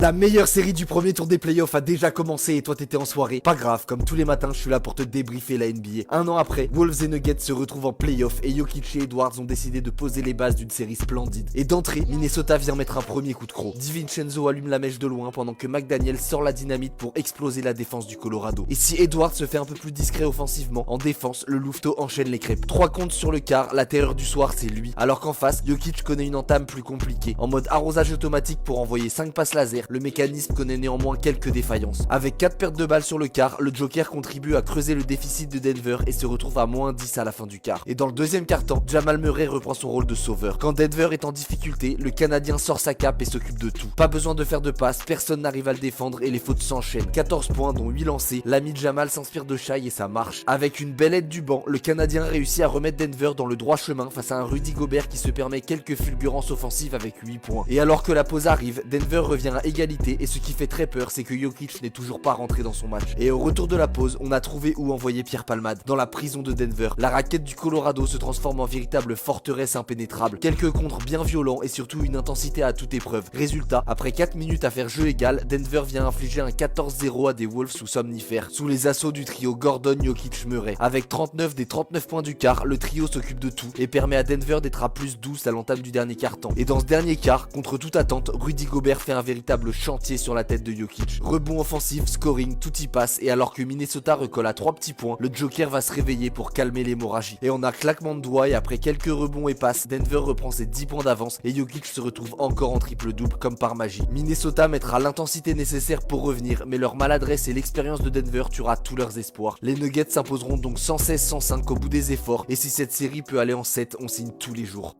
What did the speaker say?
La meilleure série du premier tour des playoffs a déjà commencé et toi t'étais en soirée. Pas grave, comme tous les matins, je suis là pour te débriefer la NBA. Un an après, Wolves et Nuggets se retrouvent en playoffs et Jokic et Edwards ont décidé de poser les bases d'une série splendide. Et d'entrée, Minnesota vient mettre un premier coup de croc. DiVincenzo allume la mèche de loin pendant que McDaniel sort la dynamite pour exploser la défense du Colorado. Et si Edwards se fait un peu plus discret offensivement, en défense, le louveteau enchaîne les crêpes. 3 comptes sur le quart, la terreur du soir c'est lui. Alors qu'en face, Jokic connaît une entame plus compliquée. En mode arrosage automatique pour envoyer 5 passes laser, le mécanisme connaît néanmoins quelques défaillances. Avec 4 pertes de balles sur le quart, le Joker contribue à creuser le déficit de Denver et se retrouve à moins 10 à la fin du quart. Et dans le deuxième quart-temps, Jamal Murray reprend son rôle de sauveur. Quand Denver est en difficulté, le Canadien sort sa cape et s'occupe de tout. Pas besoin de faire de passe, personne n'arrive à le défendre et les fautes s'enchaînent. 14 points dont 8 lancés, l'ami de Jamal s'inspire de Shai et ça marche. Avec une belle aide du banc, le Canadien réussit à remettre Denver dans le droit chemin face à un Rudy Gobert qui se permet quelques fulgurances offensives avec 8 points. Et alors que la pause arrive, Denver revient à égalité et ce qui fait très peur, c'est que Jokic n'est toujours pas rentré dans son match. Et au retour de la pause, on a trouvé où envoyer Pierre Palmade, dans la prison de Denver. La raquette du Colorado se transforme en véritable forteresse impénétrable. Quelques contres bien violents et surtout une intensité à toute épreuve. Résultat, après 4 minutes à faire jeu égal, Denver vient infliger un 14-0 à des Wolves sous somnifères, sous les assauts du trio Gordon, Jokic, Murray. Avec 39 des 39 points du quart, le trio s'occupe de tout et permet à Denver d'être à plus 12 à l'entame du dernier quart-temps. Et dans ce dernier quart, contre toute attente, Rudy Gobert fait un véritable chantier sur la tête de Jokic. Rebond offensif, scoring, tout y passe et alors que Minnesota recolle à 3 petits points, le Joker va se réveiller pour calmer l'hémorragie. Et on a claquement de doigts et après quelques rebonds et passes, Denver reprend ses 10 points d'avance et Jokic se retrouve encore en triple-double comme par magie. Minnesota mettra l'intensité nécessaire pour revenir, mais leur maladresse et l'expérience de Denver tuera tous leurs espoirs. Les Nuggets s'imposeront donc 116-105 au bout des efforts et si cette série peut aller en 7, on signe tous les jours.